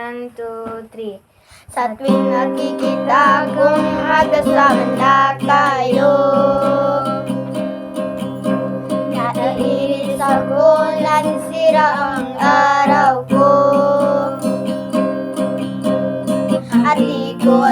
1, 2, 3. Sa tuwing nakikita kong magkasama na kayo, naiinis ako, nasisira ang araw ko, at di ko